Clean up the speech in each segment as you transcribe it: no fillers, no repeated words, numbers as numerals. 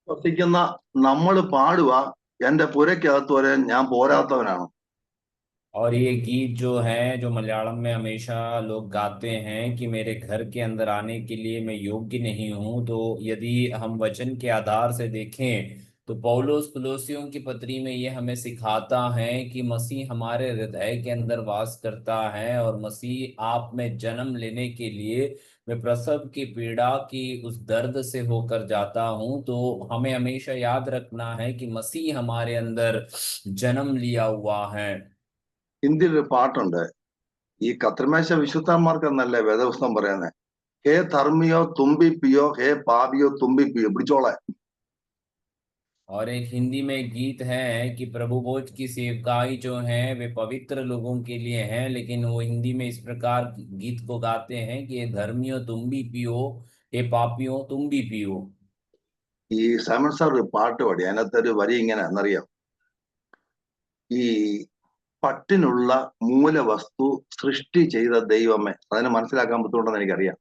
വസിക്കുന്ന നമ്മൾ പാടുക എന്റെ പുരയ്ക്കകത്ത് വരെ ഞാൻ പോരാത്തവനാണ്. और ये गीत जो है जो मलयालम में हमेशा लोग गाते हैं कि मेरे घर के अंदर आने के लिए मैं योग्य नहीं हूं। तो यदि हम वचन के आधार से देखें तो पौलुस कुलोसियों की पत्री में ये हमें सिखाता है कि मसीह हमारे हृदय के अंदर वास करता है और मसीह आप में जन्म लेने के लिए मैं प्रसव की पीड़ा की उस दर्द से होकर जाता हूं। तो हमें हमेशा याद रखना है कि मसीह हमारे अंदर जन्म लिया हुआ है। ഹിന്ദിയിൽ ഒരു പാട്ടുണ്ട്, ഈ കത്രമേശ വിശുദ്ധന്മാർക്കെന്നല്ലേ വേദപുസ്തകം പറയുന്നത്. ഹേ ധർമ്മിയോ തുമ്പിപ്പിയോ, ഹേ പാപിയോ തുമ്പിപ്പിയോ, പിടിച്ചോളെ. और एक हिंदी में गीत है कि प्रभु भोज की सेवकाई जो है वे पवित्र लोगों के लिए है, लेकिन वो हिंदी में इस प्रकार गीत को गाते हैं कि ये धर्मियों तुम भी पियो, ये पापियों तुम भी पियो। ഈ സൈമൺ സാർ ഒരു പാട്ട് പാടി, അതിനകത്ത് ഒരു വരി ഇങ്ങനെ എന്നറിയാം, ഈ പട്ടിനുള്ള മൂലവസ്തു സൃഷ്ടി ചെയ്ത ദൈവമേ. അതിനെ മനസ്സിലാക്കാൻ ബുദ്ധിമുട്ടെന്ന് എനിക്കറിയാം.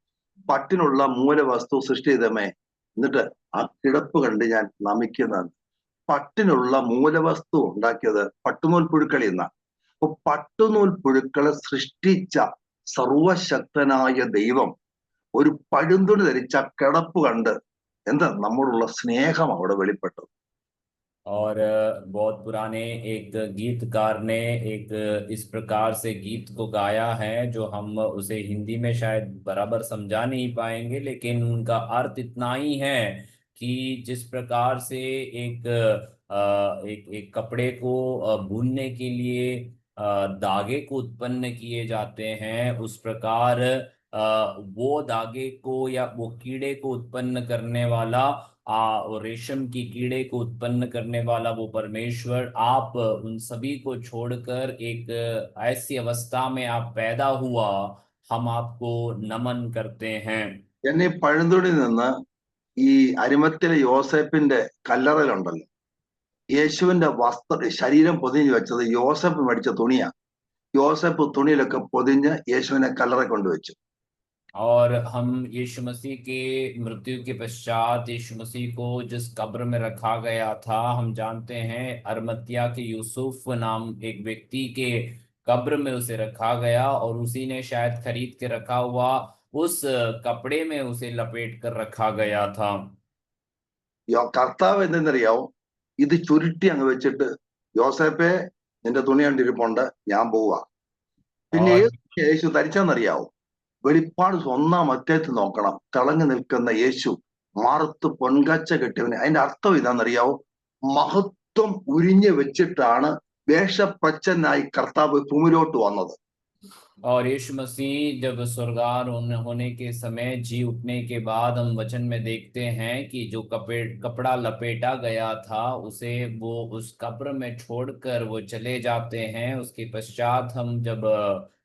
പട്ടിനുള്ള മൂലവസ്തു സൃഷ്ടി ചെയ്തമേ, എന്നിട്ട് ആ കിടപ്പ് കണ്ട് ഞാൻ നമിക്കുന്നത്. പട്ടിനുള്ള മൂലവസ്തു ഉണ്ടാക്കിയത് പട്ടുനൂൽ പുഴുക്കളിൽ നിന്നാണ്. അപ്പൊ പട്ടുനൂൽ പുഴുക്കളെ സൃഷ്ടിച്ച സർവശക്തനായ ദൈവം ഒരു പഴുന്തുണി ധരിച്ച കിടപ്പ് കണ്ട് എന്താ നമ്മോടുള്ള സ്നേഹം അവിടെ വെളിപ്പെട്ടത്. और बहुत पुराने एक गीतकार ने एक इस प्रकार से गीत को गाया है जो हम उसे हिंदी में शायद बराबर समझा नहीं पाएंगे, लेकिन उनका अर्थ इतना ही है कि जिस प्रकार से एक कपड़े को बुनने के लिए धागे को उत्पन्न किए जाते हैं, उस प्रकार वो धागे को या वो कीड़े को उत्पन्न करने वाला और रेशम की कीड़े को उत्पन्न करने वाला वो परमेश्वर, आप उन सभी को छोड़कर एक ऐसी अवस्था में आप पैदा हुआ, हम आपको नमन करते हैं। എന്നെ ഈ പഴുന്തുണി നിന്ന് ഈ അരിമത്തിലെ യോസേപ്പിന്റെ കല്ലറയിലുണ്ടല്ലോ, യേശുവിന്റെ ശരീരം പൊതിഞ്ഞു വെച്ചത് യോസഫ് മേടിച്ച തുണിയാ. യോസഫ് തുണിയിലൊക്കെ പൊതിഞ്ഞ് യേശുവിനെ കല്ലറ കൊണ്ടുവച്ചു. और हम यीशु मसीह के मृत्यु के पश्चात यीशु मसीह को जिस कब्र में रखा गया था, हम जानते हैं अरमतिया के यूसुफ नाम एक व्यक्ति के कब्र में उसे रखा गया और उसी ने शायद खरीद के रखा हुआ उस कपड़े में उसे लपेट कर रखा गया था। കർത്താവ് എന്തെന്നറിയാവോ, ഇത് ചുരുട്ടി അങ്ങ് വെച്ചിട്ട്, യോസേപ്പെ നിന്റെ തുണി കണ്ടിരിപ്പുണ്ട്, ഞാൻ പോവാ. പിന്നെ और ഏത് യേശു ധരിച്ചെന്നറിയാവോ? വെളിപ്പാട് 1-ാം അധ്യായത്തിൽ നോക്കണം, തിളങ്ങി നിൽക്കുന്ന യേശു മാറത്ത് പൊൻകാച്ച കെട്ടിയവന്. അതിന്റെ അർത്ഥം ഇതാണെന്നറിയാവോ? മഹത്വം ഉരിഞ്ഞു വെച്ചിട്ടാണ് വേഷപ്രച്ഛനായി കർത്താവ് ഭൂമിയിലോട്ട് വന്നത്. और यीशु मसीह जब स्वर्गारोहण होने के समय जी उठने के बाद हम वचन में देखते हैं कि जो कपड़ा लपेटा गया था उसे वो उस कब्र में छोड़कर वो चले जाते हैं। उसके पश्चात हम जब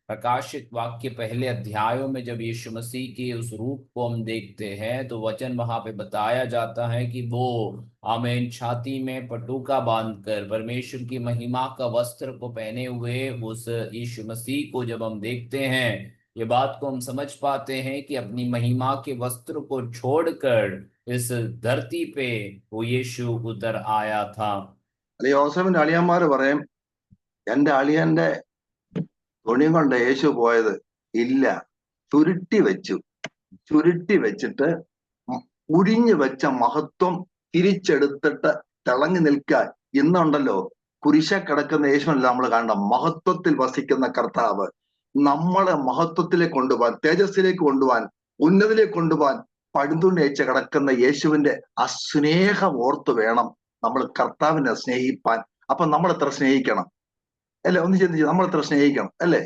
प्रकाशित वाक्य पहले अध्यायों में जब यीशु मसीह के उस रूप को हम देखते हैं तो वचन वहां पे बताया जाता है कि वो आमीन छाती में पटुका बांधकर परमेश्वर की महिमा का वस्त्र को पहने हुए उस यीशु मसीह को जब हम देखते हैं, ये बात को हम समझ पाते हैं कि अपनी महिमा के वस्त्र को छोड़कर इस धरती पे वो यीशु उतर आया था। അല്ലെ, യോസഫിന്റെ അളിയന്മാര് പറയും, എന്റെ അളിയന്റെ തുണിയും കൊണ്ട് യേശു പോയത് ഇല്ല, ചുരുട്ടി വെച്ചു. ചുരുട്ടി വെച്ചിട്ട് ഉരിഞ്ഞു വെച്ച മഹത്വം തിരിച്ചെടുത്തിട്ട് തിളങ്ങി നിൽക്കാൻ. ഇന്നുണ്ടല്ലോ കുരിശ കിടക്കുന്ന യേശുവല്ല നമ്മൾ കാണണ്ട, മഹത്വത്തിൽ വസിക്കുന്ന കർത്താവ് നമ്മളെ മഹത്വത്തിലേക്ക് കൊണ്ടുപോകാൻ, തേജസ്സിലേക്ക് കൊണ്ടുപോകാൻ, ഉന്നതിലേക്ക് കൊണ്ടുപോകാൻ പഴുതുണ്ണി അയച്ച് കിടക്കുന്ന യേശുവിന്റെ ആ സ്നേഹം ഓർത്ത് വേണം നമ്മൾ കർത്താവിനെ സ്നേഹിപ്പാൻ. അപ്പൊ നമ്മൾ എത്ര സ്നേഹിക്കണം അല്ലെ? ഒന്ന് ചിന്തിച്ച്, നമ്മൾ എത്ര സ്നേഹിക്കണം അല്ലേ?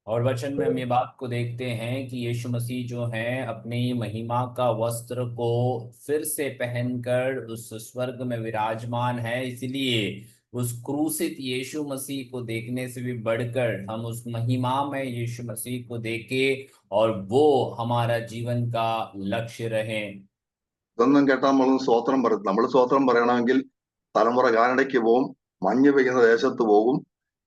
और वचन में हम ये बात को देखते हैं कि यीशु मसीह जो है अपनी महिमा का वस्त्र को फिर से पहनकर उस स्वर्ग में विराजमान है। इसलिए उस क्रूसित यीशु मसीह को देखने से भी बढ़कर हम उस महिमा में यीशु मसीह को देखें और वो हमारा जीवन का लक्ष्य रहे। ഇതൊന്നും കേട്ടാൽ നമ്മളൊന്നും സ്തോത്രം പറയും. നമ്മൾ സ്തോത്രം പറയണമെങ്കിൽ തലമുറ കാനഡയ്ക്ക് പോകും, മഞ്ഞ് പെയ്യുന്ന ദേശത്ത് പോകും,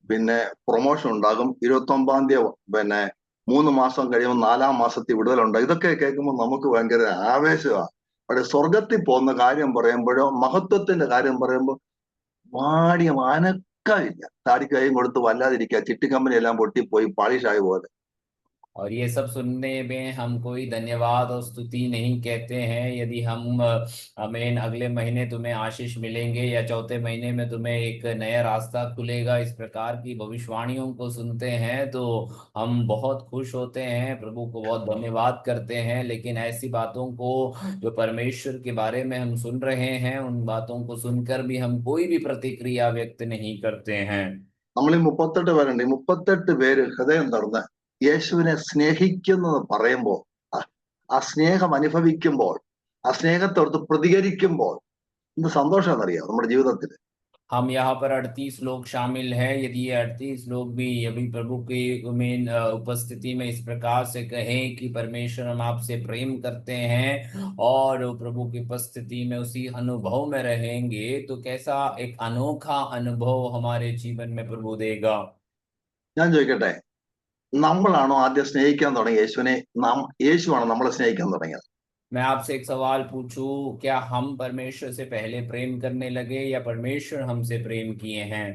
പിന്നെ പ്രൊമോഷൻ ഉണ്ടാകും, 29-ാം തീയതി പിന്നെ 3 മാസം കഴിയുമ്പോൾ 4-ാം മാസത്തിൽ വിടുതലുണ്ട്. ഇതൊക്കെ കേൾക്കുമ്പോൾ നമുക്ക് ഭയങ്കര ആവേശമാണ്. അവിടെ സ്വർഗത്തിൽ പോകുന്ന കാര്യം പറയുമ്പോഴോ മഹത്വത്തിന്റെ കാര്യം പറയുമ്പോൾ വാടിയ അനക്കമില്ല. താടിക്കൈയും കൊടുത്ത് വല്ലാതിരിക്കുക, ചിട്ടിക്കമ്പനി എല്ലാം പൊട്ടിപ്പോയി പാളിഷായ പോലെ. और ये सब सुनने में हम कोई धन्यवाद और स्तुति नहीं कहते हैं। यदि हम आमीन अगले महीने तुम्हें आशीष मिलेंगे या चौथे महीने में तुम्हें एक नया रास्ता खुलेगा, इस प्रकार की भविष्यवाणियों को सुनते हैं तो हम बहुत खुश होते हैं, प्रभु को बहुत धन्यवाद करते हैं। लेकिन ऐसी बातों को जो परमेश्वर के बारे में हम सुन रहे हैं, उन बातों को सुनकर भी हम कोई भी प्रतिक्रिया व्यक्त नहीं करते हैं। നമ്മൾ ഈ 38 പേരുണ്ട്. ഈ 38 പേര് ഹൃദയം തുറന്ന് യേശുവിനെ സ്നേഹിക്കുന്നത് പറയുമ്പോൾ, ആ സ്നേഹം അനുഭവിക്കുമ്പോൾ, ആ സ്നേഹത്തോട് പ്രതികരിക്കുമ്പോൾ എന്ത് സന്തോഷമാണെന്നറിയാം നമ്മുടെ ജീവിതത്തിൽ. हम यहाँ पर 38 लोग शामिल हैं। यदि ये 38 लोग भी अभी प्रभु की मेन उपस्थिति में इस प्रकार से कहें कि परमेश्वर हम आपसे प्रेम करते हैं और प्रभु की उपस्थिति में उसी अनुभव में रहेंगे, तो कैसा एक अनोखा अनुभव हमारे जीवन में प्रभु देगा। ഞാൻ ചോദിക്കട്ടെ, നമ്മളാണോ ആദ്യം സ്നേഹിക്കാൻ തുടങ്ങിയത് യേശുവിനെ? യേശുവാണോ നമ്മളെ സ്നേഹിക്കാൻ തുടങ്ങിയത്? मैं आपसे एक सवाल पूछूं, क्या हम परमेश्वर से पहले प्रेम करने लगे या परमेश्वर हमसे प्रेम किए हैं?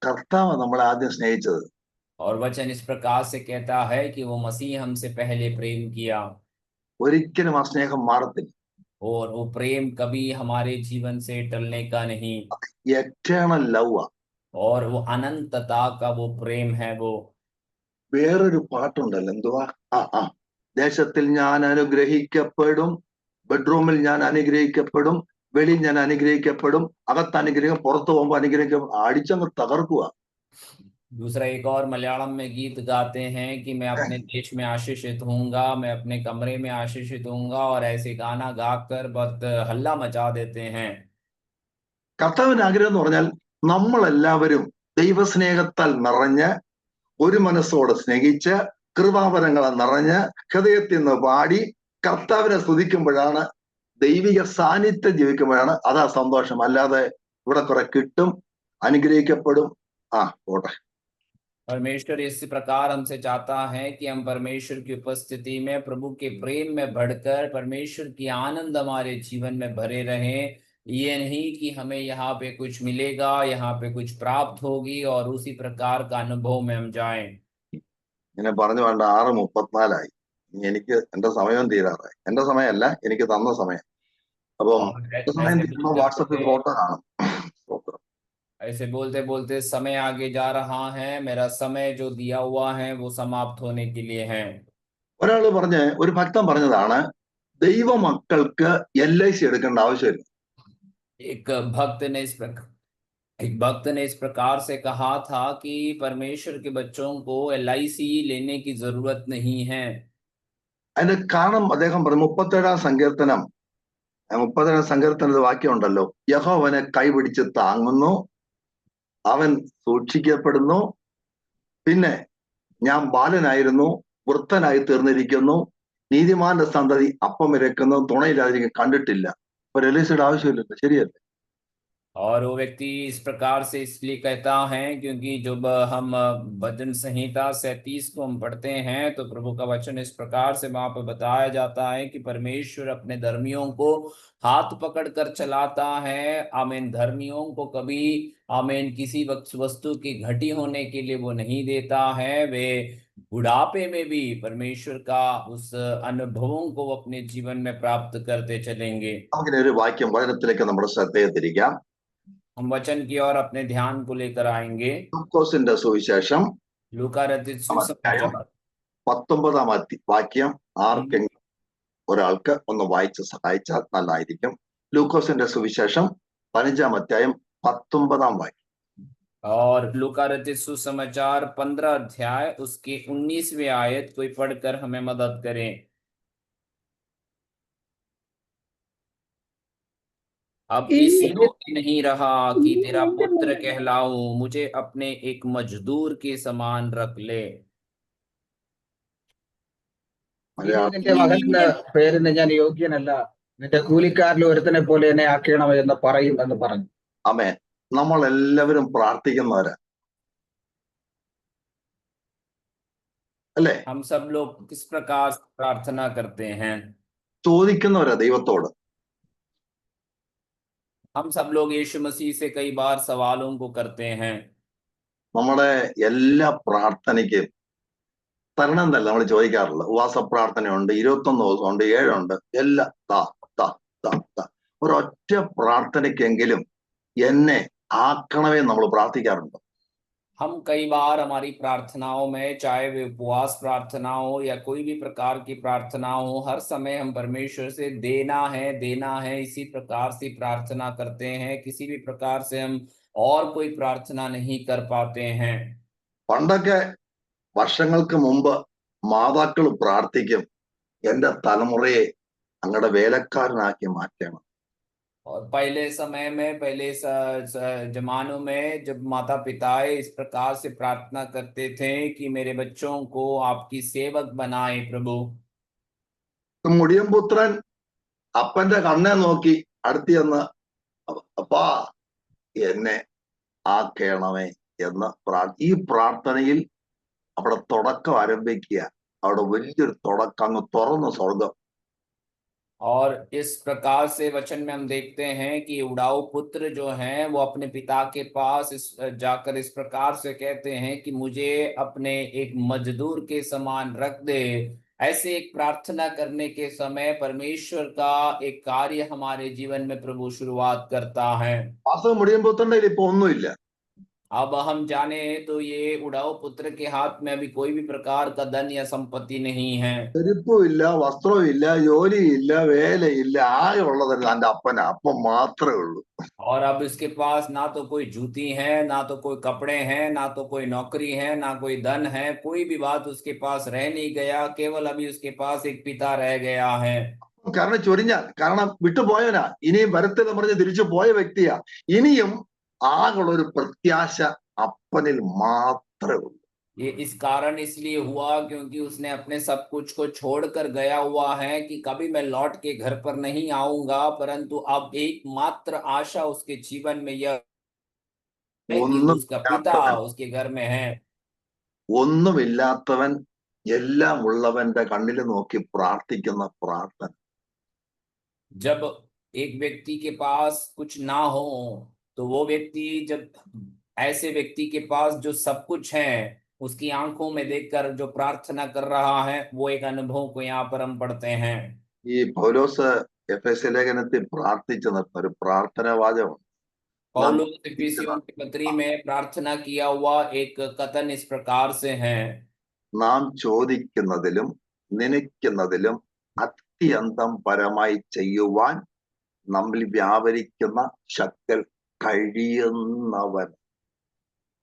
കർത്താവ് നമ്മളെ ആദ്യം സ്നേഹിച്ചത്. और वचन इस प्रकार से कहता है कि वो मसीह हमसे पहले प्रेम किया ഒരിക്കലും ആ സ്നേഹം മാറത്തില്ല. और वो प्रेम कभी हमारे जीवन से टलने का नहीं, എറ്റേണൽ ലവ്. और वो अनंतता का वो प्रेम है। वो വേറൊരു പാട്ടുണ്ടല്ലോ, എന്തുവാ? ദേശത്തിൽ ഞാൻ അനുഗ്രഹിക്കപ്പെടും, ബെഡ്റൂമിൽ ഞാൻ അനുഗ്രഹിക്കപ്പെടും, വെളിയിൽ ഞാൻ അനുഗ്രഹിക്കപ്പെടും, അകത്ത് അനുഗ്രഹം, പുറത്തു പോകുമ്പോൾ അനുഗ്രഹിക്കും. അടിച്ചങ്ങ് തകർക്കുക. दूसरा एक और मलयालम में गीत गाते हैं कि मैं अपने देश में आशीषित होऊंगा, मैं अपने कमरे में आशीषित होऊंगा, और ऐसे गाना गाकर बहुत हल्ला मचा देते हैं। കർത്താവിന്റെ ആഗ്രഹം എന്ന് പറഞ്ഞാൽ നമ്മളെല്ലാവരും ദൈവസ്നേഹത്താൽ നിറഞ്ഞ് ഒരു മനസ്സോട് സ്നേഹിച്ച് കൃപാവരങ്ങളെ നിറഞ്ഞ് ഹൃദയത്തിൽ നിന്ന് പാടി കർത്താവിനെ സ്തുതിക്കുമ്പോഴാണ്, ദൈവിക സാന്നിധ്യം ജീവിക്കുമ്പോഴാണ് അതാ സന്തോഷം. അല്ലാതെ ഇവിടെ കുറെ കിട്ടും, അനുഗ്രഹിക്കപ്പെടും, പോട്ടെ. परमेश्वर इस प्रकार हमसे चाहता है कि हम परमेश्वर की उपस्थिति में प्रभु के प्रेम में बढ़कर परमेश्वर की आनंद हमारे जीवन में भरे रहें। ये नहीं कि हमें यहाँ पे कुछ मिलेगा, यहाँ पे कुछ प्राप्त होगी और उसी प्रकार का अनुभव में हम जाएं। ഇങ്ങനെ പറഞ്ഞു വേണ്ട, 6:34 എനിക്ക് എന്റെ സമയം തീരാറായി. എന്റെ സമയമല്ല, എനിക്ക് തന്ന സമയം. അപ്പം സമയം തീരുമ്പോൾ വാട്സപ്പിൽ ഫോട്ടോ കാണും. ऐसे बोलते बोलते समय आगे जा रहा है, मेरा समय जो दिया हुआ है वो समाप्त होने के लिए है। ഒരു ഭക്തൻ പറഞ്ഞതാണ്, ദൈവമക്കൾക്ക് LIC എടുക്കേണ്ട ആവശ്യമില്ല. एक भक्त ने इस प्रकार से कहा था कि परमेश्वर के बच्चों को LIC लेने की जरूरत नहीं है। അതിന്റെ കാരണം അദ്ദേഹം പറഞ്ഞു, 37 സങ്കീർത്തനത്തിൽ വാക്യമുണ്ടല്ലോ, യഹോവനെ കൈപിടിച്ച് താങ്ങുന്നു, അവൻ സൂക്ഷിക്കപ്പെടുന്നു, പിന്നെ ഞാൻ ബാലനായിരുന്നു വൃദ്ധനായി തീർന്നിരിക്കുന്നു, നീതിമാന്റെ സന്തതി അപ്പം ഇരക്കുന്നു, തുണയില്ലാതിരിക്കും കണ്ടിട്ടില്ല. ഒരു LICയുടെ ആവശ്യമില്ലല്ലോ, ശരിയല്ലേ? और वो व्यक्ति इस प्रकार से इसलिए कहता है क्योंकि जब हम भजन संहिता 37 को हम पढ़ते हैं तो प्रभु का वचन इस प्रकार से वहां पर बताया जाता है कि परमेश्वर अपने धर्मियों को हाथ पकड़कर चलाता है। आमीन। धर्मियों को कभी आमीन किसी वस्तु की घटी होने के लिए वो नहीं देता है। वे बुढ़ापे में भी परमेश्वर का उस अनुभवों को अपने जीवन में प्राप्त करते चलेंगे। അങ്ങനെ ഒരു വാക്യം വചനത്തിലേക്ക് നമ്മുടെ ശ്രദ്ധയെ തിരിക്കാം. हम वचन की ओर अपने ध्यान को लेकर आएंगे। ലൂക്കോസിന്റെ സുവിശേഷം लूका रचित सुसमाचार 19 വാക്യം ആർക്കെങ്കിലും ഒരാൾക്ക് ഒന്ന് വായിച്ച് സഹായിച്ചാൽ നല്ലതായിരിക്കും. ലൂക്കോസിന്റെ സുവിശേഷം 15 വാക്യം. और लूका रचित सुसमाचार 15 अध्याय उसके 19वें आयत कोई पढ़कर हमें मदद करें। अब इस योग्य नहीं रहा कि तेरा पुत्र कहलाऊं, मुझे अपने एक मजदूर के समान रख ले। നിന്റെ മകന്റെ പേരിന് ഞാൻ യോഗ്യനല്ല, നിന്റെ കൂലിക്കാരിൽ ഒരുത്തനെ പോലെ എന്നെ ആക്കണം എന്ന് പറയും എന്ന് പറഞ്ഞു. ആമേൻ. നമ്മൾ എല്ലാവരും പ്രാർത്ഥിക്കുന്നവരാ, അല്ലേ? हम सब लोग किस प्रकार प्रार्थना करते हैं? ചോദിക്കുന്നവരാ ദൈവത്തോട്. हम सब लोग यीशु मसीह से कई बार सवालों को करते हैं। നമ്മുടെ എല്ലാ പ്രാർത്ഥനയ്ക്കും തരണം എന്നല്ല നമ്മൾ ചോദിക്കാറുള്ളത്. ഉപവാസ പ്രാർത്ഥനയുണ്ട്, 21 ദിവസമുണ്ട്, 7 എല്ലാം താ താ താ താ. ഒരൊറ്റ പ്രാർത്ഥനയ്ക്കെങ്കിലും എന്നെ ആക്കണമേ നമ്മൾ പ്രാർത്ഥിക്കാറുണ്ട്. हम कई बार हमारी प्रार्थनाओं में, चाहे वे उपवास प्रार्थना हो या कोई भी प्रकार की प्रार्थना हो, हर समय हम परमेश्वर से देना है इसी प्रकार से प्रार्थना करते हैं। किसी भी प्रकार से हम और कोई प्रार्थना नहीं कर पाते हैं। പണ്ടൊക്കെ വർഷങ്ങൾക്ക് മുമ്പ് മാതാക്കൾ പ്രാർത്ഥിക്കും, എന്റെ തലമുറയെ അങ്ങയുടെ വേലക്കാരനാക്കി മാറ്റണം. और पहले समय में, जमानों में जब माता पिता इस प्रकार से प्रार्थना करते थे कि मेरे बच्चों को आपकी सेवक बनाए प्रभु। മുടിയൻ പുത്രൻ അപ്പന്റെ കണ്ണെ നോക്കി അടുത്ത് ചെന്ന്, അപ്പാ എന്നെ ആക്കേണമേ എന്ന് ഈ പ്രാർത്ഥനയിൽ അവിടെ തുടക്കം ആരംഭിക്കുക. അവിടെ വലിയൊരു തുടക്കം, അങ്ങ് തുറന്ന സ്വർഗം. और इस प्रकार से वचन में हम देखते हैं कि उड़ाऊ पुत्र जो हैं वो अपने पिता के पास जाकर इस प्रकार से कहते हैं कि मुझे अपने एक मजदूर के समान रख दे। ऐसे एक प्रार्थना करने के समय परमेश्वर का एक कार्य हमारे जीवन में प्रभु शुरुआत करता है। വാസ്തവം മുടിയൻ പുത്രന്റെ കയ്യിൽ ഇപ്പൊ ഒന്നുമില്ല. अब हम जाने तो ये उड़ाऊ पुत्र के हाथ में अभी कोई भी प्रकार का धन या संपत्ति नहीं है। ചെരുപ്പുമില്ല, വസ്ത്രമില്ല, ജോലിയില്ല, വേലയില്ല. ആകെ ഉള്ളത് തന്റെ അപ്പനാ. അപ്പം മാത്രമേ ഉള്ളൂ. और अब इसके पास ना तो कोई जूती है, ना तो कोई कपड़े हैं, ना तो कोई नौकरी है, ना कोई धन है, कोई भी बात उसके पास रह नहीं गया। केवल अभी उसके पास एक पिता रह गया है। കാരണം ചൊരിഞ്ഞാൽ, കാരണം വിട്ടുപോയവനാ, ഇനിയും വരത്തില്ലെന്ന് പറഞ്ഞ് തിരിച്ചു പോയ വ്യക്തിയാ. ഇനിയും ആകെയുള്ള ഒരു പ്രത്യാശ അപ്പനിൽ മാത്രമേ ഉള്ളൂ. ये इस कारण इसलिए हुआ क्योंकि उसने अपने सब कुछ को छोड़कर गया हुआ है कि कभी मैं लौट के घर पर नहीं आऊंगा, परंतु अब एकमात्र आशा उसके जीवन में यह है कि उसका पिता ഒന്നുമില്ലാത്തവൻ उसके घर में है। ഒന്നുമില്ലാത്തവൻ എല്ലാം ഉള്ളവന്റെ കണ്ണിൽ നോക്കി പ്രാർത്ഥിക്കുന്ന പ്രാർത്ഥന. जब एक व्यक्ति के पास कुछ ना हो तो वो व्यक्ति, जब ऐसे व्यक्ति के पास जो सब कुछ है उसकी आंखों में देखकर जो प्रार्थना कर रहा है, वो एक अनुभव को यहाँ पर हम पढ़ते हैं। ഈ പൗലോസ് എഫെസ്യ ലേഖനത്തിൽ പ്രാർത്ഥിച്ച ഒരു പ്രാർത്ഥന വാചകം നാം पौलुस इफिसियों की पत्री में प्रार्थना किया हुआ एक कथन इस प्रकार से है। നാം ചോദിക്കുന്നതിലും നനയ്ക്കുന്നതിലും അത്യന്തം പരമായി ചെയ്യുവാൻ നമ്മിൽ വ്യാപരിക്കുന്ന ശക്തി കഴിയുന്നവൻ.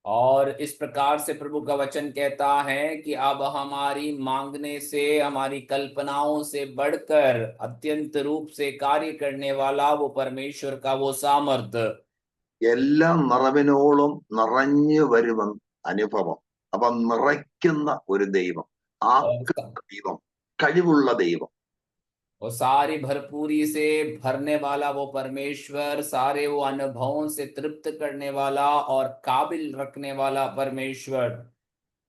और इस प्रकार से प्रभु का वचन कहता है कि अब हमारी मांगने से, हमारी कल्पनाओं से बढ़कर अत्यंत रूप से कार्य करने वाला वो परमेश्वर का वो सामर्थ, എല്ലാം നിറവിനോളം നിറഞ്ഞു വരുമെന്ന് അനുഭവം. അപ്പൊ നിറയ്ക്കുന്ന ഒരു ദൈവം, ആക്കുന്ന ദൈവം, കഴിവുള്ള ദൈവം. और सारी भरपूरी से भरने वाला वो परमेश्वर, सारे वो अनुभवों से तृप्त करने वाला और काबिल रखने वाला परमेश्वर।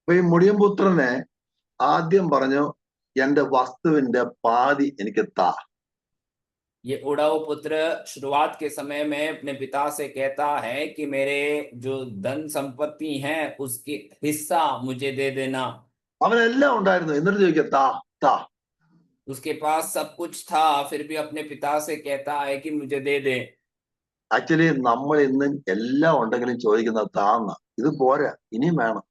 അപ്പൊ ഈ മുടിയൻപുത്രനെ ആദ്യം പറഞ്ഞു, എന്റെ വസ്തുവിന്റെ പാതി എനിക്ക് താ. ये उड़ाऊ पुत्र शुरुआत के समय में अपने पिता से कहता है कि मेरे जो धन संपत्ति है उसके हिस्सा मुझे दे देना। അവനെല്ലാം ഉണ്ടായിരുന്നു, എന്നിട്ട് ചോദിക്കുക താ താ. उसके पास सब कुछ था, फिर भी अपने पिता से कहता है कि मुझे दे दे। ആക്ച്വലി നമ്മൾ ഇന്നും എല്ലാം ഉണ്ടെങ്കിലും ചോദിക്കുന്നത് താന്ന, ഇത് പോരാ, ഇനിയും വേണം.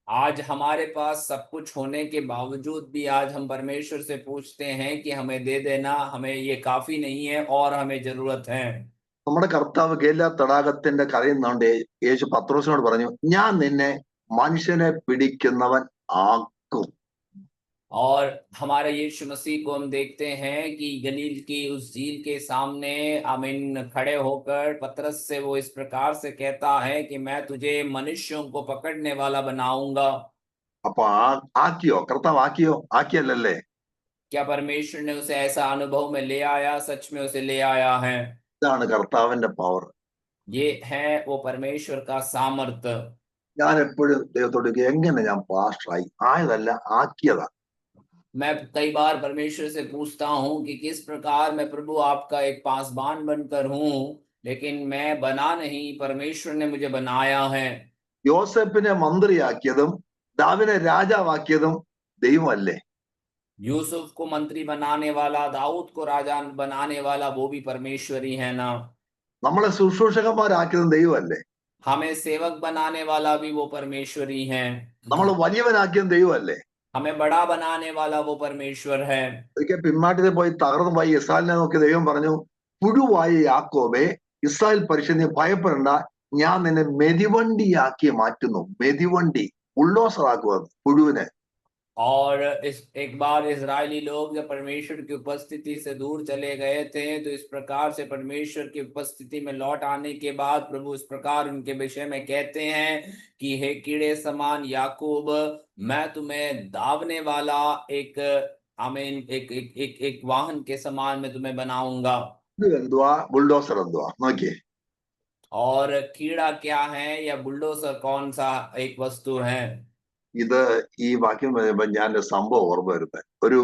आज हमारे पास सब कुछ होने के बावजूद भी आज हम परमेश्वर से पूछते हैं कि हमें दे देना, हमें ये काफी नहीं है और हमें जरूरत है। നമ്മുടെ കർത്താവ് ഗേല തടാകത്തിന്റെ കരയിൽ നിന്നുകൊണ്ട് യേശു പത്രോസിനോട് പറഞ്ഞു, ഞാൻ നിന്നെ മനുഷ്യനെ പിടിക്കുന്നവൻ ആക്കും. और हमारे यीशु मसीह को हम देखते हैं कि गलील की उस झील के सामने आमीन खड़े होकर पतरस से वो इस प्रकार से कहता है कि मैं तुझे मनुष्यों को पकड़ने वाला बनाऊंगा। അപ്പൊ ആക്കിയോ? കർത്താവ് ആക്കിയോ? ആക്കിയല്ലേ? क्या परमेश्वर ने उसे ऐसा अनुभव में ले आया? सच में उसे ले आया है। ഇതാണ് കർത്താവിന്റെ പവർ. ये है वो परमेश्वर का सामर्थ्य। ഞാൻ എപ്പോഴും ദൈവത്തോട് എങ്ങനെ ഞാൻ പാസ്റ്ററായി? ആയതല്ല, ആക്കിയതാ. मैं कई बार परमेश्वर से पूछता हूँ कि किस प्रकार मैं प्रभु आपका एक पासबान बनकर हूँ, लेकिन मैं बना नहीं, परमेश्वर ने मुझे बनाया है। യോസേപ്പിനെ മന്ത്രിയാക്കിയതും ദാവീദിനെ രാജാവാക്കിയതും ദൈവമല്ലേ? यूसुफ को मंत्री बनाने वाला, दाऊद को राजा बनाने वाला, वो भी परमेश्वर ही है ना। നമ്മളെ ശുശ്രൂഷകന്മാരാക്കിയതും ദൈവമല്ലേ? हमें सेवक बनाने वाला भी वो परमेश्वर ही है। നമ്മൾ വലിയവനാക്കിയതും ദൈവമല്ലേ? हमें बड़ा बनाने वाला वो परमेश्वर है। ഒരിക്കൽ പിന്മാറ്റത്തിൽ പോയി തകർന്നു പോയി ഇസ്രായേലിനെ നോക്കി ദൈവം പറഞ്ഞു, പുഴുവായ യാക്കോബേ, ഇസ്രായേൽ പരിശുദ്ധ നീ ഭയപ്പെടണ്ട, ഞാൻ നിന്നെ മെതിവണ്ടിയാക്കി മാറ്റുന്നു. മെതിവണ്ടി, ഉള്ളോസറാക്കുക പുഴുവിനെ. और इस एक बार इजरायली लोग जब परमेश्वर की उपस्थिति से दूर चले गए थे, तो इस प्रकार से परमेश्वर की उपस्थिति में लौट आने के बाद प्रभु इस प्रकार उनके विषय में कहते हैं कि हे कीड़े समान याकूब, मैं तुम्हें दावने वाला एक आमीन एक वाहन के समान मैं तुम्हें बनाऊंगा। ഇത് എന്തുവാ? ബുൾഡോസർ എന്തുവാ? നോക്കിയേ. और कीड़ा क्या है या बुलडोजर कौन सा एक वस्तु है? ഇത് ഈ വാക്യം പറയുമ്പോൾ ഞാൻ ഒരു സംഭവം ഓർമ്മ വരുന്നത്. ഒരു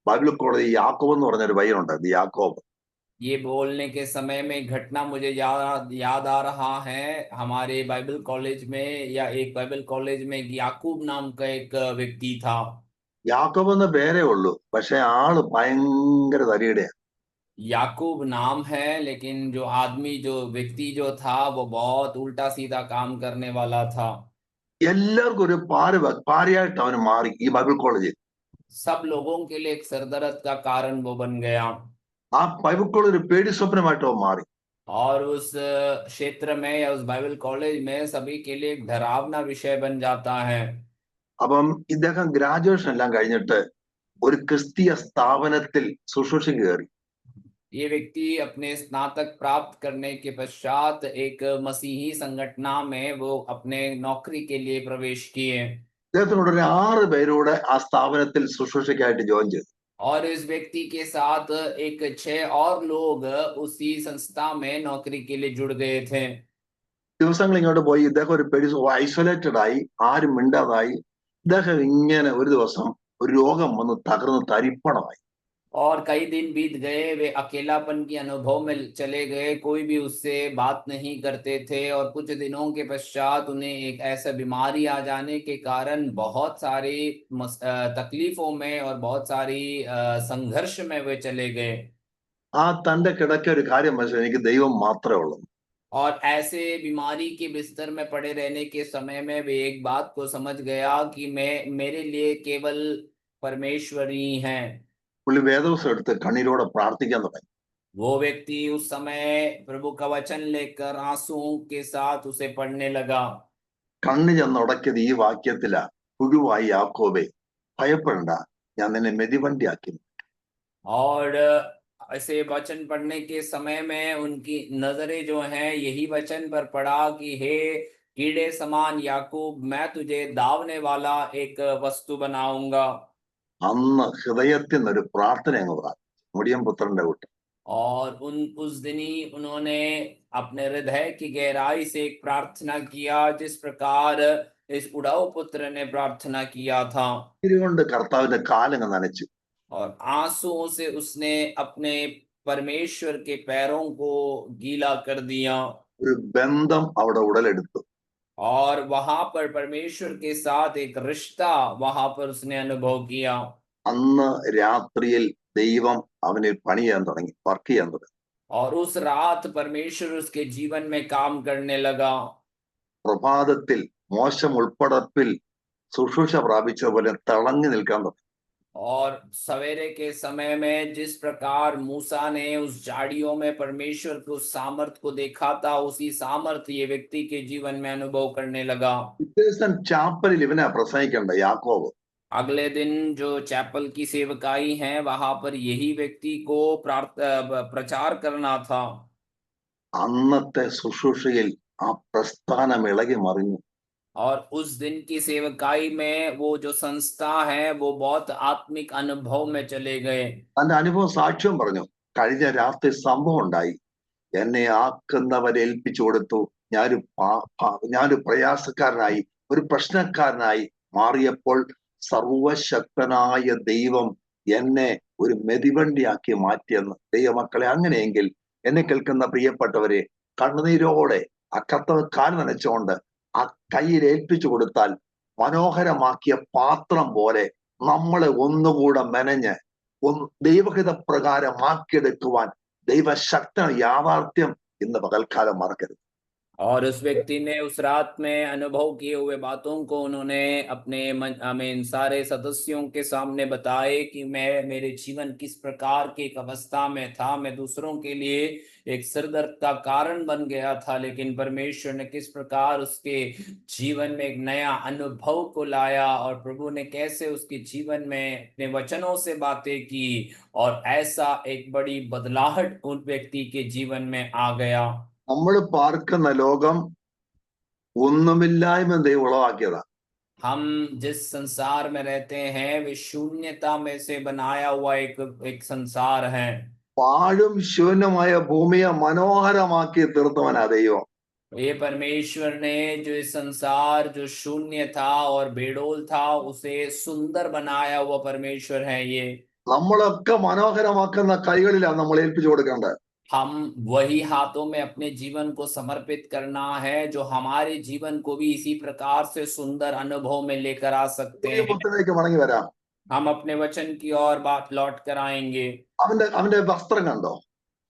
ബൈബിൾ കോളേജ് യാക്കോബ് എന്ന് പറഞ്ഞൊരു പയ്യനുണ്ടായിരുന്നു. യാക്കോബ്. ये बोलने के समय में घटना मुझे याद आ रहा है। हमारे बाइबल कॉलेज में या एक बाइबल कॉलेज में याकूब नाम का एक व्यक्ति था। യാക്കോബ് എന്ന പേരേ ഉള്ളൂ, പക്ഷെ ആള് ഭയങ്കര തരികിടയാ. याकूब नाम है, लेकिन जो आदमी जो व्यक्ति जो था वो बहुत उल्टा सीधा काम करने वाला था। എല്ലാവർക്കും ഒരു പാരയായിട്ട് അവന് മാറി ഈ ബൈബിൾ കോളേജിൽ. सब लोगों के लिए एक सरदर्द का कारण वो बन गया। ആ ബൈബിൾ കോളേജ് ഒരു പേടി സ്വപ്നമായിട്ട് അവൻ മാറി. और उस क्षेत्र में या उस बाइबल कॉलेज में सभी के लिए एक डरावना विषय बन जाता है। അപ്പം ഇദ്ദേഹം ഗ്രാജുവേഷൻ എല്ലാം കഴിഞ്ഞിട്ട് ഒരു ക്രിസ്തീയ സ്ഥാപനത്തിൽ ശുശ്രൂഷയ്ക്ക് കയറി. ये व्यक्ति अपने स्नातक प्राप्त करने के पश्चात एक मसीही संगठना में वो अपने नौकरी के लिए प्रवेश किए। ഇദ്ദേഹത്തിനോട് ഒരു 6 പേരൂടെ ആ സ്ഥാപനത്തിൽ ശുശ്രൂഷയ്ക്കായിട്ട് ജോയിൻ ചെയ്തു. और इस व्यक्ति के साथ एक 6 और लोग उसी संस्था में नौकरी के लिए जुड़ गए थे। ദിവസങ്ങൾ ഇങ്ങോട്ട് പോയി ഇദ്ദേഹം ഒരു പേടി ഐസൊലേറ്റഡ് ആയി, ആരും മിണ്ടാതായി. ഇദ്ദേഹം ഇങ്ങനെ ഒരു ദിവസം ഒരു രോഗം വന്ന് തകർന്ന് തരിപ്പണമായി. और कई दिन बीत गए, वे अकेलापन की अनुभव में चले गए, कोई भी उससे बात नहीं करते थे। और कुछ दिनों के पश्चात उन्हें एक ऐसा बीमारी आ जाने के कारण बहुत सारी तकलीफों में और बहुत सारी संघर्ष में वे चले गए। ആ തന്റെ കിടക്ക ഒരു കാര്യം മനസ്സിലായി, എനിക്ക് ദൈവം മാത്രമേ ഉള്ളൂ. और ऐसे बीमारी के बिस्तर में पड़े रहने के समय में वे एक बात को समझ गया कि मेरे लिए केवल परमेश्वर ही हैं। പുള്ളി വേദപുസ്തകം എടുത്ത് കണ്ണീരോടെ പ്രാർത്ഥിക്കാൻ തുടങ്ങി. वो व्यक्ति उस समय प्रभु का वचन लेकर आंसुओं के साथ उसे पढ़ने लगा। കണ്ണു ചെന്ന് ഉടക്കിയത് ഈ വാക്യത്തിലാ, പുഴുവായി യാക്കോബേ ഭയപ്പെടണ്ട, ഞാൻ നിന്നെ മെതിവണ്ടിയാക്കി. और ऐसे वचन पढ़ने के समय में उनकी नजरें जो हैं यही वचन पर पड़ा कि हे कीड़े समान याकूब, मैं तुझे दावने वाला एक वस्तु बनाऊंगा। അന്ന് ഹൃദയത്തിൽ നിന്നൊരു പ്രാർത്ഥന അങ്ങ് പ്രാർത്ഥിച്ചു, മുടിയൻ പുത്രന്റെ കൂട്ട്. और उस दिन ही उन्होंने अपने हृदय की गहराई से एक प्रार्थना किया, जिस प्रकार इस उड़ाऊ पुत्र ने प्रार्थना किया था। കൊണ്ട് കർത്താവിന്റെ കാലങ്ങ് നനച്ചു. और आंसुओं से उसने अपने परमेश्वर के पैरों को गीला कर दिया। ഒരു ബന്ധം അവിടെ ഉടലെടുത്തു. और वहां पर परमेश्वर के साथ एक रिश्ता वहां पर उसने अनुभव किया। അന്ന് രാത്രിയിൽ ദൈവം അവന് പണി ചെയ്യാൻ തുടങ്ങി, വർക്ക് ചെയ്യാൻ തുടങ്ങി. और उस रात परमेश्वर उसके जीवन में काम करने लगा। പ്രഭാതത്തിൽ മോശം ഉൾപ്പടപ്പിൽ ശുശ്രൂഷ പ്രാപിച്ച പോലെ തിളങ്ങി നിൽക്കാൻ തുടങ്ങി. और सवेरे के समय में जिस प्रकार मूसा ने उस झाड़ियों में परमेश्वर के उस सामर्थ को देखा था, उसी सामर्थ ये व्यक्ति के जीवन में अनुभव करने लगा। പിറ്റേ ദിവസം ചാപ്പലിൽ ഇവനെ പ്രസംഗിക്കണ്ട യാക്കോബ്. अगले दिन जो चैपल की सेवकाई है वहां पर यही व्यक्ति को प्रचार करना था। അന്നത്തെ ശുശ്രൂഷയിൽ ആ പ്രസ്ഥാനം ഇളകി മറിഞ്ഞു. और उस दिन की सेवकाई में वो जो संस्था है वो बहुत आत्मिक अनुभव में चले गए। തന്റെ അനുഭവം സാക്ഷ്യം പറഞ്ഞു. കഴിഞ്ഞ രാത്രി സംഭവം ഉണ്ടായി, എന്നെ ആക്കുന്നവരെ ഏൽപ്പിച്ചു കൊടുത്തു, ഞാനൊരു പ്രയാസക്കാരനായി, ഒരു പ്രശ്നക്കാരനായി മാറിയപ്പോൾ സർവശക്തനായ ദൈവം എന്നെ ഒരു മെതിവണ്ടിയാക്കി മാറ്റിയെന്ന്. ദൈവമക്കളെ, അങ്ങനെയെങ്കിൽ എന്നെ കേൾക്കുന്ന പ്രിയപ്പെട്ടവരെ, കണ്ണുനീരോടെ ആ കർത്താവ് കാൽ നനച്ചുകൊണ്ട് ആ കയ്യിൽ ഏൽപ്പിച്ചു കൊടുത്താൽ മനോഹരമാക്കിയ പാത്രം പോലെ നമ്മളെ ഒന്നുകൂടെ മെനഞ്ഞ് ദൈവഹിത പ്രകാരമാക്കിയെടുക്കുവാൻ ദൈവശക്തൻ യാഥാർത്ഥ്യം ഇന്ന് പകൽക്കാലം മറക്കരുത്. और उस व्यक्ति ने उस रात में अनुभव किए हुए बातों को उन्होंने अपने सारे सदस्यों के सामने बताए कि मैं मेरे जीवन किस प्रकार की एक अवस्था में था, मैं दूसरों के लिए एक सिरदर्द का कारण बन गया था, लेकिन परमेश्वर ने किस प्रकार उसके जीवन में एक नया अनुभव को लाया और प्रभु ने कैसे उसके जीवन में अपने वचनों से बातें की और ऐसा एक बड़ी बदलाहट उन व्यक्ति के जीवन में आ गया। നമ്മൾ പാർക്കുന്ന ലോകം ഒന്നുമില്ലായ്മ ദൈവം ഉളവാക്കിയതാ. हम जिस संसार में रहते हैं वे शून्यता में से बनाया हुआ एक संसार है। പാഴും ശൂന്യമായ ഭൂമിയെ മനോഹരമാക്കി തീർത്തവനാ ദൈവം. ये परमेश्वर ने जो इस संसार जो शून्य था और बेडोल था उसे सुंदर बनाया हुआ परमेश्वर है ये। നമ്മളൊക്കെ മനോഹരമാക്കുന്ന കൈകളിലാണ് നമ്മൾ ഏൽപ്പിച്ചു കൊടുക്കേണ്ടത്. हम वही हाथों में अपने जीवन को समर्पित करना है जो हमारे जीवन को भी इसी प्रकार से सुंदर अनुभव में लेकर आ सकते हैं। പുത്രനിലേക്ക് മടങ്ങി വരാം. हम अपने वचन की और बात लौट कर आएंगे। അവന്റെ വസ്ത്രം കണ്ടോ?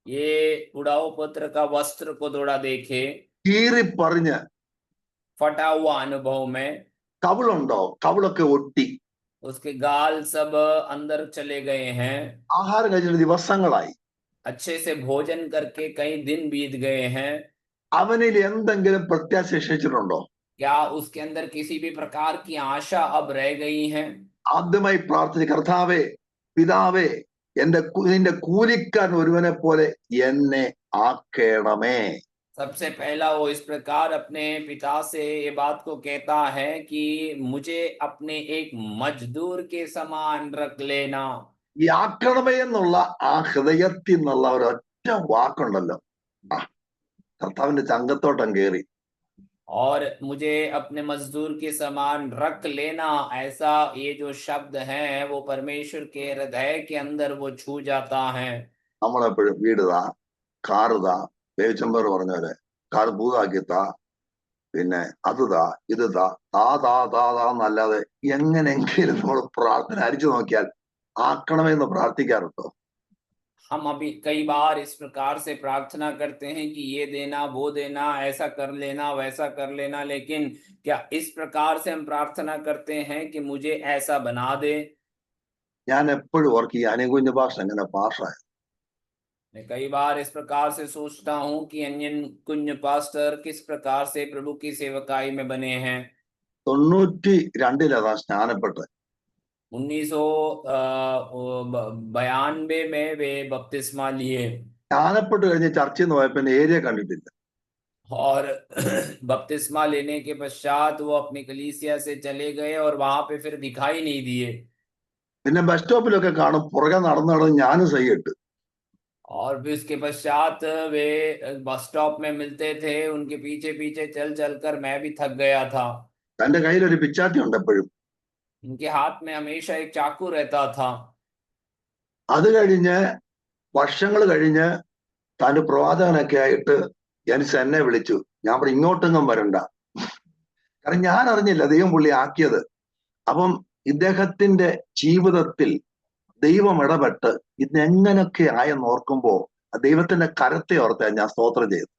ये उड़ाऊ पुत्र का वस्त्र को थोड़ा देखे, കീറിപ്പറിഞ്ഞ് फटा हुआ अनुभव में, കവിളുണ്ടോ? കവിളൊക്കെ ഒട്ടി. उसके गाल सब अंदर चले गए हैं, ആഹാരം കഴിച്ചിട്ട് ദിവസങ്ങളായി. अच्छे से भोजन करके कई दिन बीत गए हैं। അവനിൽ എന്തെങ്കിലും പ്രത്യാശ ശേഷിച്ചിട്ടുണ്ടോ? क्या उसके अंदर किसी भी प्रकार की आशा अब रह गई है? ആദ്യമായി പ്രാർത്ഥിച്ച കർത്താവേ, പിതാവേ, നിന്റെ കൂലിക്കാരൻ ഒരുവനെ പോലെ എന്നെ ആക്കേണമേ. सबसे पहला वो इस प्रकार अपने पिता से ये बात को कहता है कि मुझे अपने एक मजदूर के समान रख लेना। ഈ ആക്കണമേ എന്നുള്ള ആ ഹൃദയത്തിൽ നിന്നുള്ള ഒരൊറ്റ വാക്കുണ്ടല്ലോ, കർത്താവിന്റെ ചങ്കത്തോട്ടം കയറി. और मुझे अपने मजदूर के समान रख लेना, ऐसा ये जो शब्द है वो परमेश्वर के हृदय के अंदर वो छू जाता है। നമ്മളെപ്പോഴും വീടുതാ, കാറുതാ, വേവിച്ചമ്പർ പറഞ്ഞവരെ കാർ ഭൂതാക്കിത്താ, പിന്നെ അതുതാ ഇതുതാ, എന്നല്ലാതെ എങ്ങനെയെങ്കിലും നമ്മൾ പ്രാർത്ഥന അരിച്ചു നോക്കിയാൽ ആക്കണമെന്ന് പ്രാർത്ഥിക്കാറുണ്ടോ? हम अभी कई बार इस प्रकार से प्रार्थना करते हैं कि ये देना, वो देना, ऐसा कर लेना, वैसा कर लेना, लेकिन क्या इस प्रकार से हम प्रार्थना करते हैं कि मुझे ऐसा बना दे? ഞാൻ എപ്പോഴും ഓർക്ക് ഈ അനുകുഞ്ഞ ഭാഷ എങ്ങനെ പാഷായത്. मैं कई बार इस प्रकार से सोचता हूँ कि अन्य कुंज पास्टर किस प्रकार से प्रभु की सेवकाई में बने हैं। 92 സ്നാനപ്പെട്ട് 1992 में वे बपतिस्मा लिए സ്നാനപ്പെട്ട് കഴിഞ്ഞ് ചർച്ചയിൽ നിന്ന് പോയപ്പോ ഏരിയ കണ്ടിട്ടില്ല. और बपतिस्मा लेने के पश्चात वो अपनी कलीसिया से चले गए और वहां पे फिर दिखाई नहीं दिए। പിന്നെ ബസ് സ്റ്റോപ്പിലൊക്കെ കാണും പുറകെ നടന്ന് ഞാനും സഹിയിട്ട്. और फिर उसके पश्चात वे बस स्टॉप में मिलते थे, उनके पीछे पीछे चल चल कर मैं भी थक गया था। തന്റെ കയ്യിൽ ഒരു പിച്ചാത്തി ഉണ്ട് എപ്പോഴും. उनके हाथ में हमेशा एक चाकू रहता था। അത് കഴിഞ്ഞ് വർഷങ്ങൾ കഴിഞ്ഞ് താൻ്റെ പ്രവാചകനൊക്കെ ആയിട്ട് ജനിസ് എന്നെ വിളിച്ചു. ഞാൻ പറഞ്ഞു ഇങ്ങോട്ടെങ്ങും വരണ്ട, കാരണം ഞാൻ അറിഞ്ഞില്ല ദൈവം പുള്ളി ആക്കിയത്. അപ്പം ഇദ്ദേഹത്തിന്റെ ജീവിതത്തിൽ ദൈവം ഇടപെട്ട് ഇതെങ്ങനൊക്കെ ആയെന്ന് ഓർക്കുമ്പോ ദൈവത്തിന്റെ കരത്തെ ഓർത്ത് ഞാൻ സ്തോത്രം ചെയ്തു.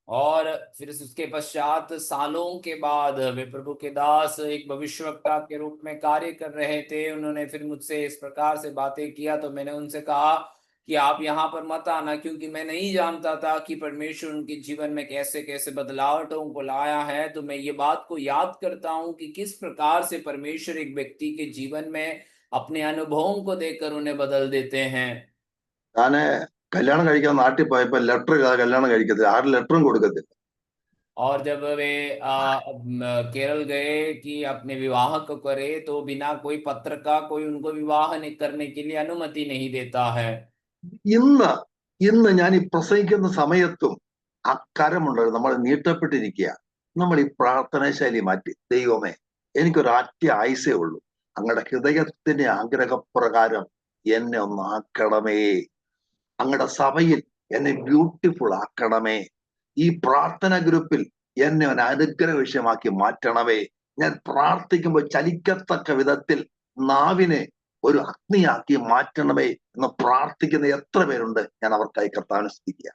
और फिर उसके पश्चात सालों के बाद वे प्रभु के दास एक भविष्यवक्ता के रूप में कार्य कर रहे थे। उन्होंने फिर मुझसे इस प्रकार से बातें किया तो मैंने उनसे कहा कि आप यहाँ पर मत आना, क्योंकि मैं नहीं जानता था कि परमेश्वर उनके जीवन में कैसे कैसे बदलावटों को लाया है। तो मैं ये बात को याद करता हूँ कि किस प्रकार से परमेश्वर एक व्यक्ति के जीवन में अपने अनुभवों को देकर उन्हें बदल देते हैं। ഞാന് കല്യാണം കഴിക്കാൻ നാട്ടിൽ പോയപ്പോ ലെറ്റർ ഇല്ലാതെ കല്യാണം കഴിക്കത്തില്ല, ആരും ലെറ്ററും കൊടുക്കത്തില്ല. और जब वे केरल गए कि अपने विवाह को करे तो बिना कोई पत्र का कोई उनको विवाह करने के लिए अनुमति नहीं देता है। ഇന്ന് ഞാൻ ഈ പ്രസംഗിക്കുന്ന സമയത്തും അക്കരമുണ്ട്, നമ്മൾ നീട്ടപ്പെട്ടിരിക്കുക. നമ്മൾ ഈ പ്രാർത്ഥന ശൈലി മാറ്റി, ദൈവമേ എനിക്കൊരൊറ്റ ആയുസേ ഉള്ളൂ, അങ്ങയുടെ ഹൃദയത്തിന്റെ ആഗ്രഹപ്രകാരം എന്നെ ഒന്ന് ആക്കണമേ. അങ്ങയുടെ സഭയിൽ എന്നെ ബ്യൂട്ടിഫുൾ ആക്കണമേ. ഈ പ്രാർത്ഥന ഗ്രൂപ്പിൽ എന്നെ ഒരു അനുഗ്രഹ വിഷയമാക്കി മാറ്റണമേ. ഞാൻ പ്രാർത്ഥിക്കുമ്പോൾ ചലിക്കത്തക്ക വിധത്തിൽ നാവിനെ ഒരു അഗ്നിയാക്കി മാറ്റണമേ എന്ന് പ്രാർത്ഥിക്കുന്ന എത്ര പേരുണ്ട്? ഞാൻ അവർക്കായി കർത്താവിനെ സ്തുതിക്കുക.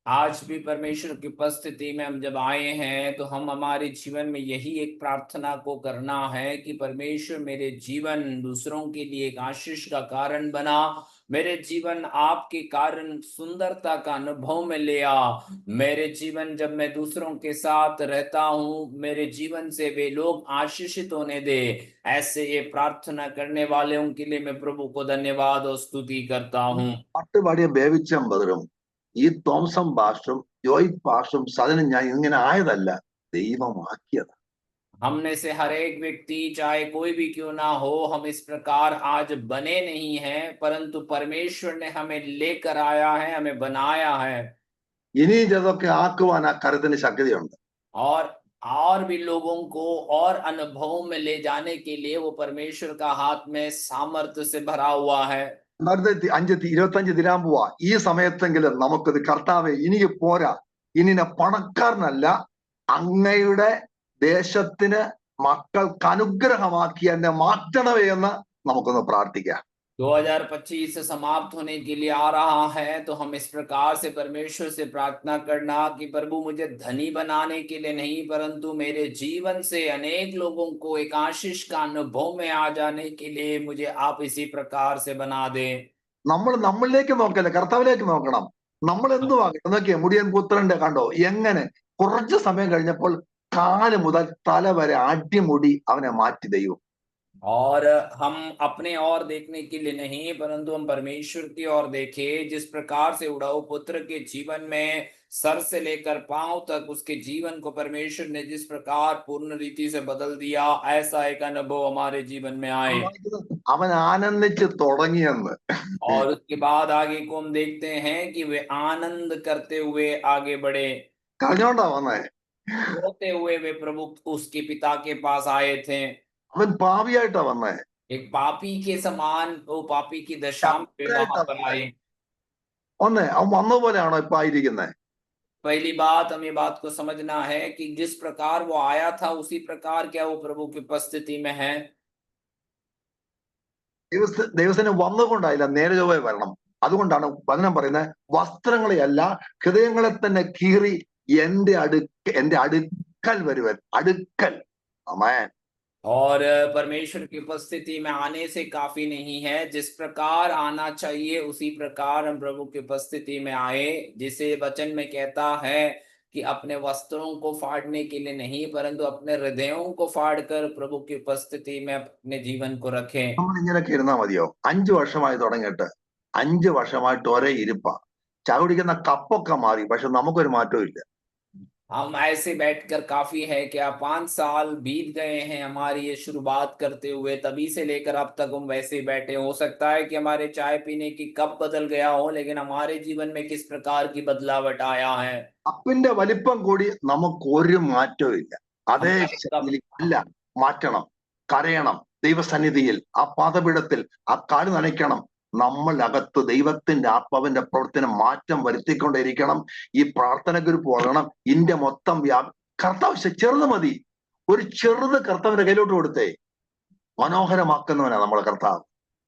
आज भी परमेश्वर की उपस्थिति में हम जब आए हैं तो हम हमारे जीवन में यही एक प्रार्थना को करना है कि परमेश्वर मेरे जीवन दूसरों के लिए एक आशीष का कारण बना, मेरे जीवन आपके कारण सुंदरता का अनुभव में ले आ, मेरे जीवन जब मैं दूसरों के साथ रहता हूँ मेरे जीवन से वे लोग आशीषित होने दे। ऐसे ये प्रार्थना करने वालों के लिए मैं प्रभु को धन्यवाद और स्तुति करता हूँ। പാട്ടുപാടിയ ബേബിച്ചൻ ബദറും ഈ തോംസൺ പാസ്റ്ററും ജോയ് പാസ്റ്ററും സദനും ഞാൻ ഇങ്ങനെ ആയതല്ല, ദൈവമാക്കിയതാണ്. हमने से हर एक व्यक्ति चाहे कोई भी क्यों ना हो, हम इस प्रकार आज बने नहीं हैं, परंतु परमेश्वर ने हमें लेकर आया है, हमें बनाया है। ഇനി ഇതൊക്കെ ആക്കുവാൻ ആ കരത്തിന് ശക്തിയുണ്ട്. और भी लोगों को और अनुभव में ले जाने के लिए वो परमेश्वर का हाथ में सामर्थ्य से भरा हुआ है। 2025 തീരാൻ പോവാ. ഈ സമയത്തെങ്കിലും നമുക്കത് കർത്താവെ ഇനി പോരാ, ഇനി പണക്കാരനല്ല, അങ്ങയുടെ ദേശത്തിന് മക്കൾക്ക് അനുഗ്രഹമാക്കി എന്നെ മാറ്റണമേ എന്ന് നമുക്കൊന്ന് പ്രാർത്ഥിക്കാം. 2025 समाप्त होने के लिए आ रहा है तो हम इस प्रकार से परमेश्वर से प्रार्थना करना कि प्रभु मुझे धनी बनाने के लिए नहीं, परंतु मेरे जीवन से अनेक लोगों को एक आशीष का अनुभव में आ जाने के लिए मुझे आप इसी प्रकार से बना दे। നമ്മൾ നമ്മളിലേക്ക് നോക്കല്ലേ, കർത്താവിലേക്ക് നോക്കണം. നമ്മൾ എന്തുവാകട്ടെ നോക്കിയേ, മുടിയൻ പുത്രന്റെ കണ്ടോ എങ്ങനെ കുറച്ച് സമയം കഴിഞ്ഞപ്പോൾ കാല് മുതൽ തല വരെ അടിമുടി അവനെ മാറ്റി ദൈവം. और हम अपने और देखने के लिए नहीं परंतु हम परमेश्वर की ओर देखें, जिस प्रकार से उड़ाऊ पुत्र के जीवन में सर से लेकर पांव तक उसके जीवन को परमेश्वर ने जिस प्रकार पूर्ण रीति से बदल दिया, ऐसा एक अनुभव हमारे जीवन में आए। അവൻ ആനന്ദിച്ച് തുടങ്ങിയെന്ന്. और उसके बाद आगे को हम देखते हैं कि वे आनंद करते हुए आगे बढ़े, കരഞ്ഞോണ്ടാ വന്നേ. रोते हुए वे प्रभु उसके पिता के पास आए थे। അവൻ പാപിയായിട്ടാ വന്നേ. एक पापी के समान वो पापी की दशा में वे वहां पर आए। ഒന്നേ അവൻ വന്ന പോലെയാണോ ഇപ്പൊ ആയിരിക്കുന്നത്? पहली बात हमें बात को समझना है कि जिस प्रकार वो आया था उसी प्रकार क्या वो प्रभु की उपस्थिति में है। ദൈവത്തിന് വന്നുകൊണ്ടായില്ല, നേരെ ചൊവ്വേ വരണം. അതുകൊണ്ടാണ് വചനം പറയുന്നത്, വസ്ത്രങ്ങളെയല്ല ഹൃദയങ്ങളെ തന്നെ കീറി എന്റെ അടുക്കൽ വരുവൻ. അടുക്കൽ. ആമേൻ. और परमेश्वर की उपस्थिति में आने से काफी नहीं है, जिस प्रकार आना चाहिए उसी प्रकार हम प्रभु की उपस्थिति में आए, जिसे वचन में कहता है कि अपने वस्त्रों को फाड़ने के लिए नहीं परंतु अपने हृदयों को फाड़कर प्रभु की उपस्थिति में अपने जीवन को रखें। നമ്മൾ ഇങ്ങനെയൊക്കെ ഇരുന്നാ മതിയോ? 5 വർഷമായി തുടങ്ങിയിട്ട് 5 വർഷമായിട്ട് ഒരേ ഇരിപ്പാ. ചായ കുടിക്കുന്ന കപ്പൊക്കെ മാറി, പക്ഷെ നമുക്കൊരു മാറ്റവും ഇല്ല. हम ऐसे बैठकर काफी है क्या? 5 साल बीत गए हैं हमारी ये शुरुआत करते हुए, तभी से लेकर अब तक हम वैसे ही बैठे। हो सकता है कि हमारे चाय पीने की कप बदल गया हो, लेकिन हमारे जीवन में किस प्रकार की बदलावट आया है। കപ്പിന്റെ വലിപ്പം കൂടി നമുക്കൊരു മാറ്റവും ഇല്ല. അതേ ശൈലി അല്ല. മാറ്റണം, കരയണം ദൈവസന്നിധിയിൽ, ആ പാദപീഠത്തിൽ ആ കാല് നനയ്ക്കണം. നമ്മളകത്ത് ദൈവത്തിന്റെ ആത്മാവിന്റെ പ്രവർത്തനം മാറ്റം വരുത്തിക്കൊണ്ടിരിക്കണം. ഈ പ്രാർത്ഥന ഗ്രൂപ്പ് വളരണം. ഇന്ത്യ മൊത്തം കർത്താവ് ചെറുത് മതി, ഒരു ചെറുത് കർത്താവിന്റെ കയ്യിലോട്ട് കൊടുത്തേ, മനോഹരമാക്കുന്നവനാ നമ്മളെ കർത്താവ്.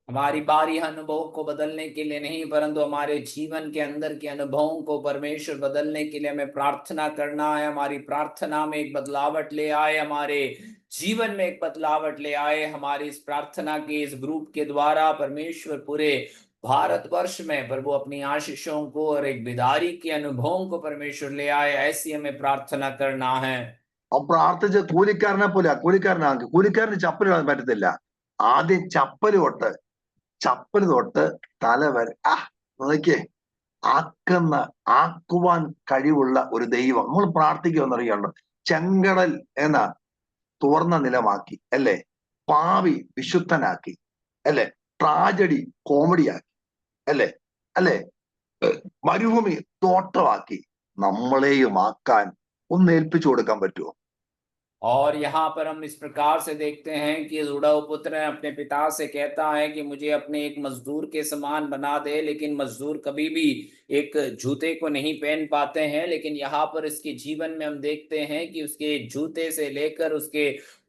हमारी बारी अनुभव को बदलने के लिए नहीं परंतु हमारे जीवन के अंदर के अनुभवों को परमेश्वर बदलने के लिए हमें प्रार्थना करना है। हमारी प्रार्थना में एक बदलावट ले आए, हमारे जीवन में एक बदलावट ले आए। हमारी इस प्रार्थना के इस ग्रुप के द्वारा परमेश्वर पूरे भारतवर्ष में प्रभु अपनी आशीषों को और एक बिदारी के अनुभवों को परमेश्वर ले आए, ऐसी हमें प्रार्थना करना है। അവൻ പ്രാർത്ഥിച്ച് കൂലിക്കാരനെ പോലെ, കൂലിക്കാരന് ചപ്പലിടാൻ പറ്റത്തില്ല. ആദ്യം ചപ്പല് തൊട്ട് തല വരെ നോക്കിയേ ആക്കുവാൻ കഴിവുള്ള ഒരു ദൈവം നമ്മൾ പ്രാർത്ഥിക്കുമെന്നറിയാണ്ടോ. ചെങ്കടൽ എന്ന തുറന്ന നിലമാക്കി അല്ലേ, പാവി വിശുദ്ധനാക്കി അല്ലേ, ട്രാജഡി കോമഡിയാക്കി അല്ലേ, മരുഭൂമി തോട്ടമാക്കി നമ്മളെയും ആക്കാൻ ഒന്ന് ഏൽപ്പിച്ചു കൊടുക്കാൻ പറ്റുമോ? और यहाँ पर हम इस प्रकार से देखते हैं कि उड़ाऊ पुत्र अपने पिता से कहता है कि मुझे अपने एक मजदूर के समान बना दे, लेकिन मजदूर कभी भी एक जूते को नहीं पहन पाते हैं, लेकिन यहाँ पर इसके जीवन में हम देखते हैं कि उसके जूते से लेकर उसके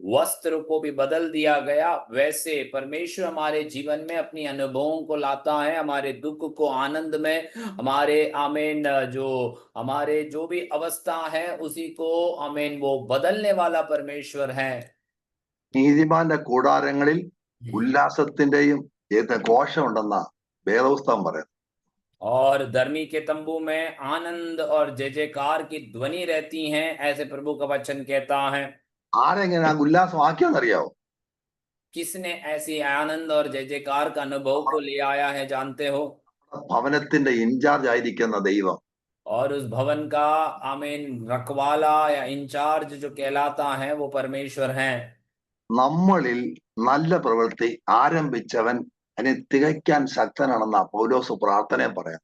वस्त्र को भी बदल दिया गया। वैसे परमेश्वर हमारे जीवन में अपनी अनुभवों को लाता है, हमारे दुख को आनंद में, हमारे आमीन जो हमारे जो भी अवस्था है उसी को आमीन वो बदलने वाला परमेश्वर है। നീതിമാന്റെ കൂടാരങ്ങളിൽ ഉല്ലാസത്തിന്റെയും ഘോഷമുണ്ടെന്ന വേദപുസ്തകം പറയുന്നത്. और धर्मी के तंबू में आनंद और जय जयकार की ध्वनि रहती है, ऐसे प्रभु का वचन कहता है। ആരെങ്ങനെ ആ ഉല്ലാസമാക്കിയെന്നറിയാവോ? किसने ऐसी आनंद और जय जयकार का अनुभव को ले आया है जानते हो? ഭവനത്തിന്റെ ഇൻചാർജ് ആയിരിക്കുന്ന ദൈവം और उस भवन का आमीन रखवाला या इंचार्ज जो कहलाता है वो परमेश्वर है। നമ്മളിൽ നല്ല പ്രവൃത്തി ആരംഭിച്ചവൻ അതിനെ തികയ്ക്കാൻ ശക്തനാണെന്ന പൗലോസ് പ്രാർത്ഥനയും പറയാം.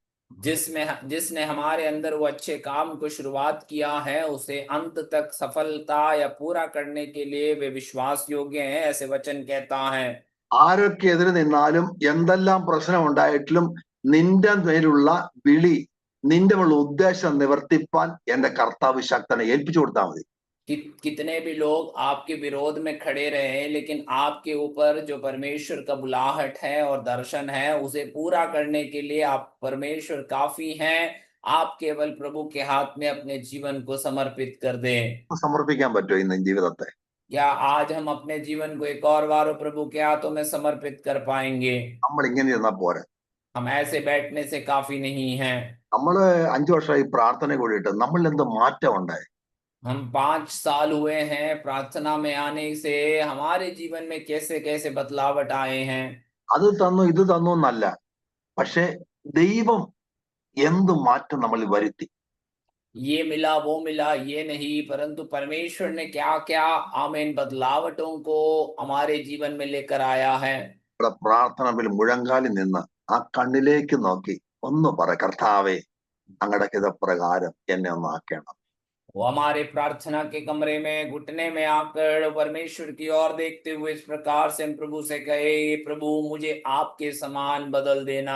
जिसने हमारे अंदर वो अच्छे काम को शुरुआत किया है उसे अंत तक सफलता या पूरा करने के लिए वे विश्वास योग्य हैं, ऐसे वचन कहता है। ആരൊക്കെ എതിരെ നിന്നാലും എന്തെല്ലാം പ്രശ്നം ഉണ്ടായിട്ടും നിന്റെ മേലുള്ള വിളി നിന്റെ ഉള്ള ഉദ്ദേശം നിവർത്തിപ്പാൻ എന്റെ കർത്താവ് ശക്തനെ ഏൽപ്പിച്ചു കൊടുത്താൽ മതി. कितने भी लोग आपके विरोध में खड़े रहे, लेकिन आपके ऊपर जो परमेश्वर का बुलाहट है और दर्शन है उसे पूरा करने के लिए आप परमेश्वर काफी हैं। आप केवल प्रभु के हाथ में अपने जीवन को समर्पित कर दें। സമർപ്പിക്കാൻ പറ്റുമോ ഇന്ന് ജീവിതത്തെ? क्या आज हम अपने जीवन को एक और बार प्रभु के हाथों में समर्पित कर पाएंगे? നമ്മൾ ഇങ്ങനെ ഇരുന്നാ പോരെ. हम ऐसे बैठने से काफी नहीं है। നമ്മള് 5 വർഷമായി പ്രാർത്ഥന കൂടിയിട്ട് നമ്മളിൽ എന്ത് മാറ്റം ഉണ്ടായി? हम 5 साल हुए हैं प्रार्थना में आने से, हमारे जीवन में कैसे कैसे बदलावट आए हैं। അത് തന്നു ഇത് തന്നു എന്നല്ല, പക്ഷെ ദൈവം എന്ത് മാറ്റം നമ്മളിൽ വരുത്തി? ये मिला वो मिला ये नहीं, परंतु परमेश्वर ने क्या क्या आमीन बदलावटों को हमारे जीवन में लेकर आया है। ഇവിടെ പ്രാർത്ഥനയിൽ മുഴങ്കാലിൽ നിന്ന് ആ കണ്ണിലേക്ക് നോക്കി ഒന്ന് പറ, കർത്താവേ അങ്ങയുടെ ഹിതപ്രകാരം എന്നെ ഒന്ന് ആക്കണം. वो हमारे प्रार्थना के कमरे में घुटने में आकर परमेश्वर की ओर देखते हुए इस प्रकार से हम प्रभु से कहे, प्रभु मुझे आपके समान बदल देना।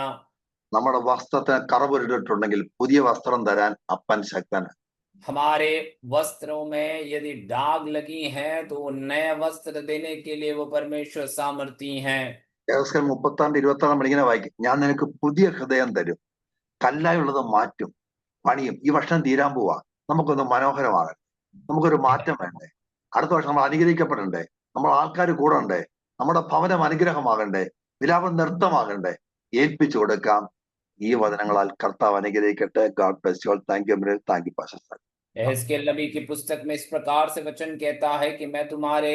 നമ്മുടെ വസ്ത്രത്തിന് കറപുരട്ടിട്ടുണ്ടെങ്കിൽ പുതിയ വസ്ത്രം തരാൻ അപ്പൻ ശക്തനാണ്. हमारे वस्त्रों में यदि दाग लगी हैं तो नया वस्त्र देने के लिए वो परमेश्वर सामर्थी हैं। 36:26 നമ്മളിങ്ങനെ വായിക്കും, ഞാൻ നിനക്ക് പുതിയ ഹൃദയം തരും, കല്ലായുള്ളത് മാറ്റും, പണിയും. ഈ വർഷം തീരാൻ പോവാ, നമുക്കൊന്ന് മനോഹരമാകണം, നമുക്കൊരു മാറ്റം വേണ്ടേ, അടുത്ത വർഷം നമ്മൾ അനുഗ്രഹിക്കപ്പെടണ്ടേ, നമ്മൾ ആൾക്കാർ കൂടെ ഉണ്ടേ, നമ്മുടെ ഭവനം അനുഗ്രഹമാകണ്ടേ, വിലാപം നൃത്തമാകണ്ടേ, ഏൽപ്പിച്ചു കൊടുക്കാം. ഈ വചനങ്ങളാൽ കർത്താവ് അനുഗ്രഹിക്കട്ടെ. God bless you all. Thank you Amiral, thank you pastor. एहेजकेल नबी की पुस्तक में इस प्रकार से वचन कहता है कि मैं तुम्हारे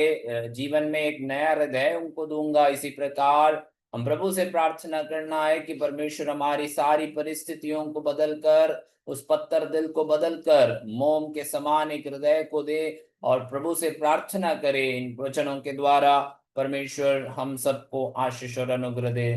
जीवन में एक नया हृदय उनको दूंगा। इसी प्रकार हम प्रभु से प्रार्थना करना है कि परमेश्वर हमारी सारी परिस्थितियों को बदलकर, उस पत्थर दिल को बदलकर मोम के समान एक हृदय को दे, और प्रभु से प्रार्थना करे इन वचनों के द्वारा परमेश्वर हम सबको आशीष और अनुग्रह दे।